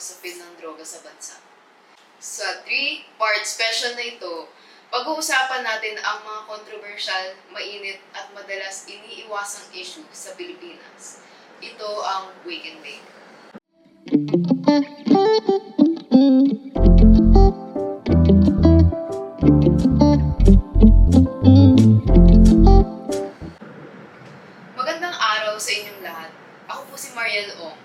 pagsapil ng droga sa bansa. Sa 3-part special na ito, pag-uusapan natin ang mga controversial, mainit at madalas iniiwasang issue sa Pilipinas. Ito ang Wake and Bake. Magandang araw sa inyong lahat. Ako po si Mariel Ong.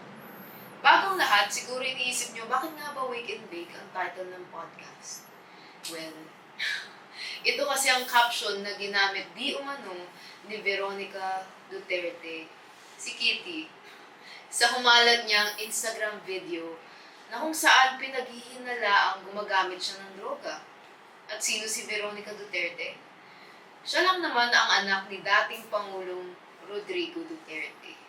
Bagong lahat, siguro iniisip nyo, bakit nga ba Wake and Bake ang title ng podcast? Well, ito kasi ang caption na ginamit di umano ni Veronica Duterte, si Kitty, sa humalat niyang Instagram video na kung saan pinaghihinala ang gumagamit siya ng droga. At sino si Veronica Duterte? Siya lang naman ang anak ni dating Pangulong Rodrigo Duterte.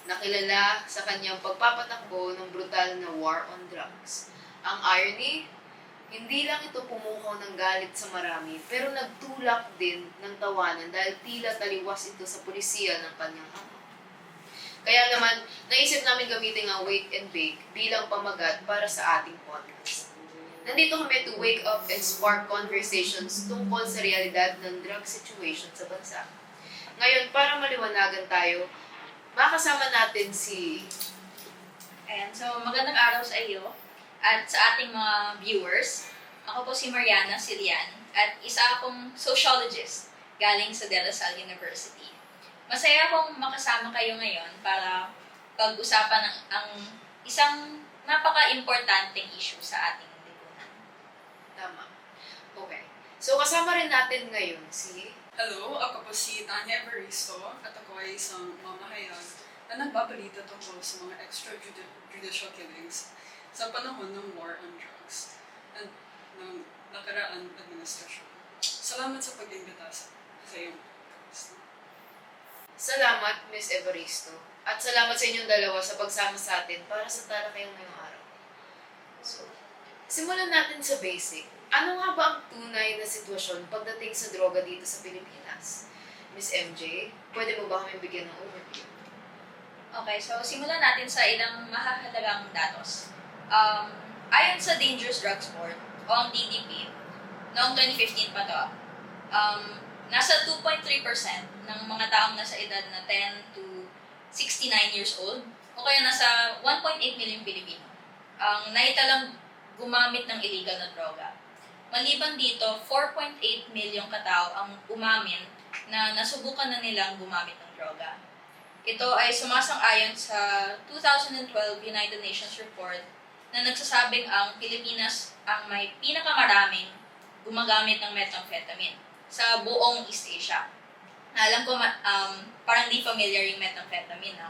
Nakilala sa kanyang pagpapatakbo ng brutal na war on drugs. Ang irony, hindi lang ito pumukaw ng galit sa marami, pero nagtulak din ng tawanan dahil tila taliwas ito sa pulisiya ng kanyang ama. Kaya naman, naisip namin gamitin ang Wake and Bake bilang pamagat para sa ating podcast. Nandito kami to wake up and spark conversations tungkol sa realidad ng drug situation sa bansa. Ngayon, para maliwanagan tayo, makasama natin si... Ayan, so magandang araw sa iyo at sa ating mga viewers. Ako po si Mariana Silian at isa akong sociologist galing sa De La Salle University. Masaya akong makasama kayo ngayon para pag-usapan ang isang napaka-importanteng issue sa ating lipunan. Tama. Okay. So, kasama rin natin ngayon si... Hello, ako po si Tanya Evaristo at ako ay isang mamahayag na nagbabalita tungkol sa mga extrajudicial killings sa panahon ng war on drugs at ng nakaraang administrasyon. Salamat sa pag-imbita sa iyong podcast. Salamat, Ms. Evaristo. At salamat sa inyong dalawa sa pagsama sa atin para sa talakayang ngayong araw. So, simulan natin sa basic. Ano nga ba ang tunay na sitwasyon pagdating sa droga dito sa Pilipinas? Ms. MJ, pwede mo ba kami bigyan ng overview? Okay, so simulan natin sa ilang mahahalagang datos. Ayon sa Dangerous Drugs Board, o ang DDP, noong 2015 pa to, nasa 2.3% ng mga taong nasa edad na 10 to 69 years old, o kaya nasa 1.8 million Pilipino, ang naitalang gumamit ng illegal na droga. Maliban dito, 4.8 milyong katao ang umamin na nasubukan na nilang gumamit ng droga. Ito ay sumasang-ayon sa 2012 United Nations report na nagsasabing ang Pilipinas ang may pinakamaraming gumagamit ng methamphetamine sa buong East Asia. Alam ko, parang di familiar yung methamphetamine.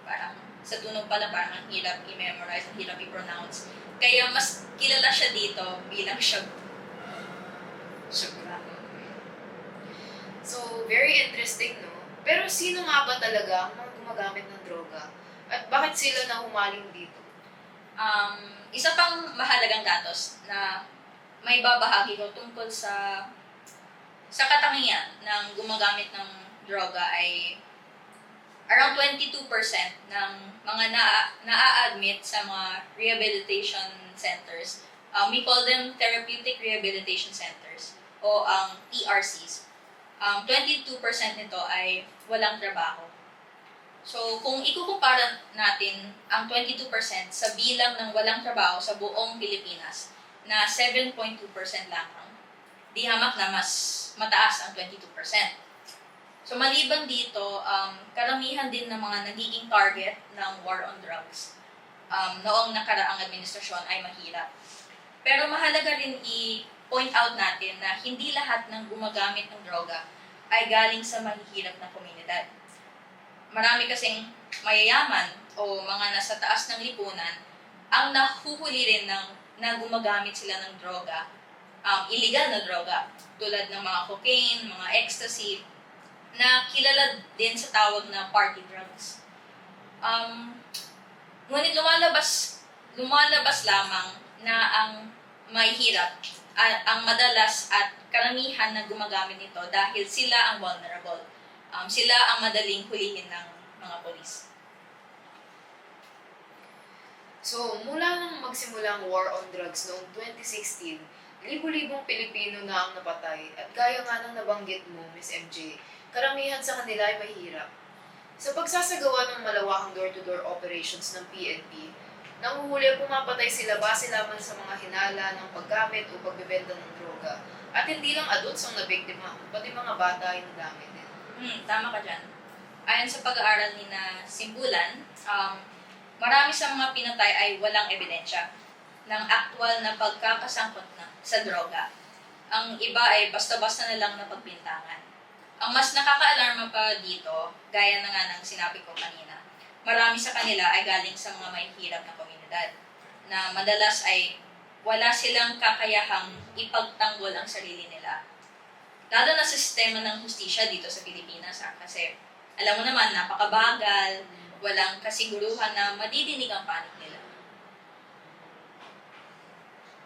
Parang sa tunog pala, parang ang hirap i-memorize, ang hirap i-pronounce. Kaya mas kilala siya dito bilang shabu. So, very interesting, no? Pero sino nga ba talaga ang mga gumagamit ng droga? At bakit sila na humaling dito? Isa pang mahalagang datos na may babahagi ko tungkol sa katangian ng gumagamit ng droga ay around 22% ng mga na-admit sa mga rehabilitation centers. We call them Therapeutic Rehabilitation Centers o ang TRCs. 22% nito ay walang trabaho. So, kung ikukumpara natin ang 22% sa bilang ng walang trabaho sa buong Pilipinas na 7.2% lamang, di hamak na mas mataas ang 22%. So, maliban dito, karamihan din ng mga nagiging target ng war on drugs noong nakaraang administrasyon ay mahirap. Pero mahalaga rin i-point out natin na hindi lahat ng gumagamit ng droga ay galing sa mahihirap na komunidad. Marami kasing mayayaman o mga nasa taas ng lipunan ang nahuhuli rin na gumagamit sila ng droga, illegal na droga, tulad ng mga cocaine, mga ecstasy, na kilala din sa tawag na party drugs. Ngunit lumalabas lamang na ang mahihirap, ang madalas at karamihan na gumagamit nito dahil sila ang vulnerable. Sila ang madaling hulihin ng mga polis. So, mula nang magsimula ang war on drugs noong 2016, libo-libong Pilipino na ang napatay at gaya nga ng nabanggit mo, Miss MJ, karamihan sa kanila ay mahirap. Sa pagsasagawa ng malawakang door-to-door operations ng PNP, nanguhuli at pumapatay sila base lamang sa mga hinala ng paggamit o pagbebenta ng droga. At hindi lang adults ang nabiktima, pati mga bata ay nadami din. Tama ka dyan. Ayon sa pag-aaral ni na Simbulan, marami sa mga pinatay ay walang ebidensya ng aktwal na pagkakasangkot na sa droga. Ang iba ay basta-basta na lang napagbintangan. Ang mas nakaka-alarma pa dito, gaya na nga ng sinabi ko kanina, marami sa kanila ay galing sa mga may hirap na komunidad na madalas ay wala silang kakayahang ipagtanggol ang sarili nila. Lalo na sa sistema ng hustisya dito sa Pilipinas kasi alam mo naman, napakabagal, walang kasiguruhan na madidinig ang panig nila.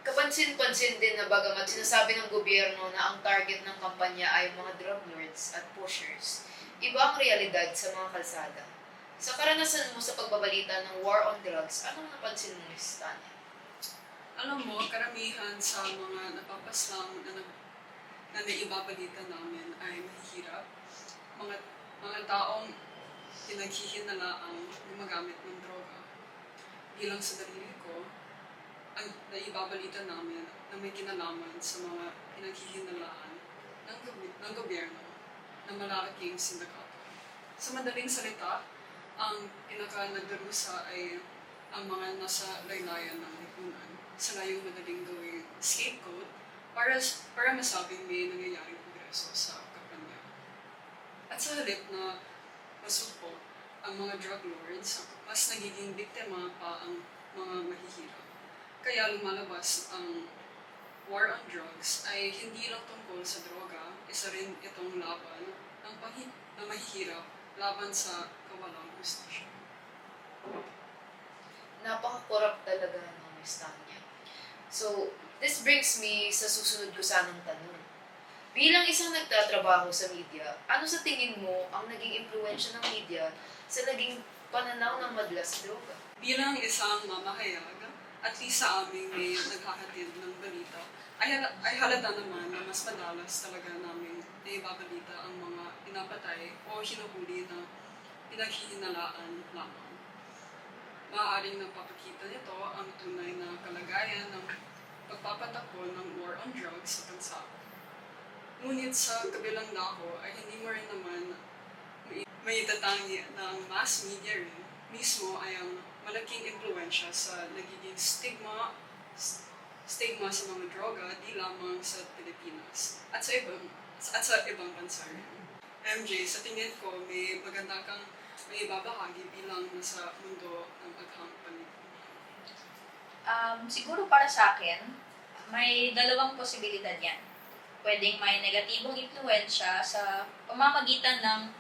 Kapansin-pansin din na bagamat sinasabi ng gobyerno na ang target ng kampanya ay mga drug lords at pushers, iba ang realidad sa mga kalsada. Sa karanasan mo sa pagbabalita ng war on drugs, anong napansin mo, Miss Tanya? Alam mo, karamihan sa mga napapaslang na naibabalita namin ay mahihirap. Mga taong pinaghihinala ang gumagamit ng droga. Bilang sa darili ko, ang naibabalita namin na may kinalaman sa mga pinaghihinalaan ng gobyerno na malalaking sindikato. Sa madaling salita, ang pinaka-nagdarusa ay ang mga nasa laylayan ng lipunan. Sila yung madaling gawing scapegoat para masabing may nangyayaring progreso sa kampanya. At sa halip na masupo ang mga drug lords, mas nagiging biktima pa ang mga mahihirap. Kaya lumalabas ang war on drugs ay hindi lang tungkol sa droga, isa rin itong laban ng mahihirap laban sa kawalang hustisya. Napaka-corrupt talaga ng Miss Tanya. So, this brings me sa susunod ko sanang tanong. Bilang isang nagtatrabaho sa media, ano sa tingin mo ang naging impluwensya ng media sa naging pananaw ng madla sa droga? Bilang isang mamahayag, at least sa aming may naghahatid ng balita, ay halata naman na mas madalas talaga namin naibabalita ang mga pinapatay o hinuhuli na pinaghihinalaan lamang. Maaaring nagpapakita nito ang tunay na kalagayan ng pagpapatakbo ng war on drugs sa bansa. Ngunit sa kabilang dako ay hindi mo rin naman maitatangi ng mass media rin mismo ay ang malaking impluwensya sa nagiging stigma sa mga droga di lamang sa Pilipinas at sa ibang bansa rin. MJ, sa tingin ko may maganda kang may ibabahagi bilang nasa mundo ng aghang panlipunan. Siguro para sa akin, may dalawang posibilidad yan. Pwedeng may negatibong impluwensya sa pamamagitan ng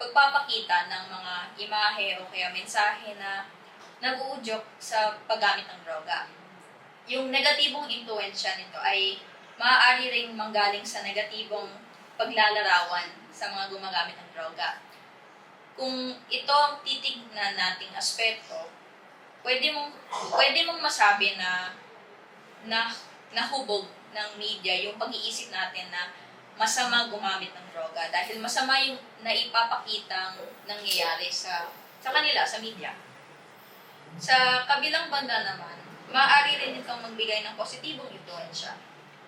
pagpapakita ng mga imahe o kaya mensahe na nag-uudyok sa paggamit ng droga. Yung negatibong impluwensya nito ay maaari ring manggaling sa negatibong paglalarawan sa mga gumagamit ng droga. Kung ito ang titignan nating aspeto, pwede mong masabi na nahubog ng media yung pag-iisip natin na masama gumamit ng droga dahil masama yung naipapakitang nangyayari sa kanila, sa media. Sa kabilang banda naman, maaari rin itong magbigay ng positibong influensya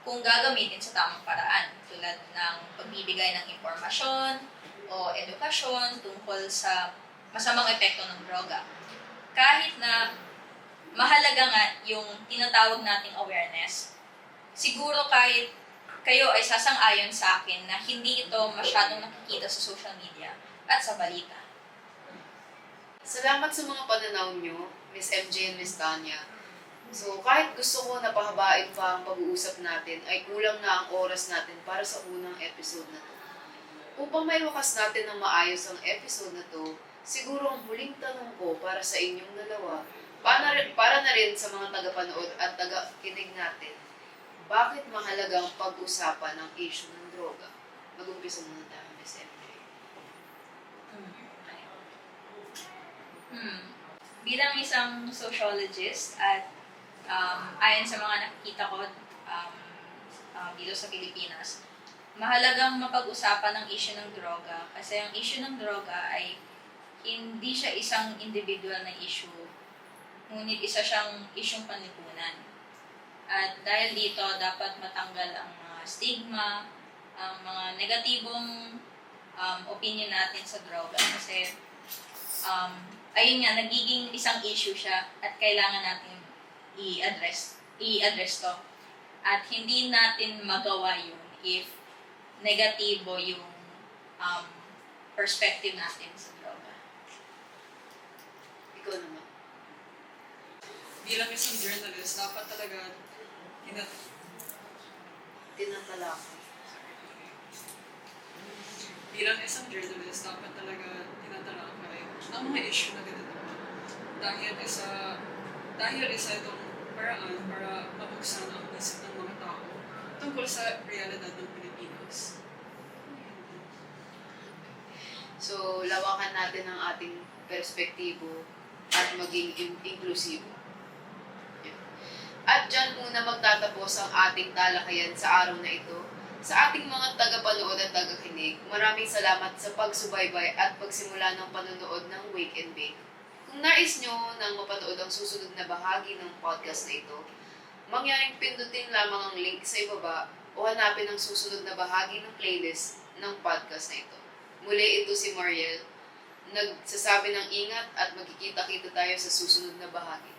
kung gagamitin sa tamang paraan, tulad ng pagbibigay ng impormasyon o edukasyon tungkol sa masamang epekto ng droga. Kahit na mahalaga nga yung tinatawag nating awareness, siguro kahit kayo ay sasang-ayon sa akin na hindi ito masyadong nakikita sa social media at sa balita. Salamat sa mga pananaw nyo, Miss MJ and Miss Tanya. So, kahit gusto ko na pahabain pa ang pag-uusap natin, ay kulang na ang oras natin para sa unang episode na to. Upang may wakas natin ng maayos ang episode na to, siguro ang huling tanong ko para sa inyong dalawa, para na rin sa mga tagapanood at tagakinig natin, bakit mahalagang pag-usapan ang issue ng droga? Mag-umpisa muna tayo, Miss MJ. bilang isang sociologist at ayon sa mga nakikita ko dito sa Pilipinas, mahalagang mapag-usapan ang issue ng droga kasi ang issue ng droga ay hindi siya isang individual na issue, ngunit isa siyang isyung panlipunan. At dahil dito, dapat matanggal ang mga stigma, ang mga negatibong opinion natin sa droga kasi ayun nga, nagiging isang issue siya at kailangan natin i-address to. At hindi natin magawa yun if negatibo yung perspective natin sa droga. Ikaw naman. Bilang isang journalist, dapat talaga Tinatalakay. bilang isang journalist, dapat talaga tinatalakay ang mga issue na ganito. Dahil isa itong paraan para mabuksan ang isip ng mga tao tungkol sa realidad ng Pilipinas. So, lawakan natin ang ating perspektibo at maging inklusibo. Yan. At dyan muna magtatapos ang ating talakayan sa araw na ito. Sa ating mga tagapanood at tagakinig, maraming salamat sa pagsubaybay at pagsimula ng panonood ng Wake and Bake. Kung nais nyo nang mapanood ang susunod na bahagi ng podcast na ito, mangyaring pindutin lamang ang link sa ibaba o hanapin ang susunod na bahagi ng playlist ng podcast na ito. Muli ito si Mariel, nagsasabi ng ingat at magkikita-kita tayo sa susunod na bahagi.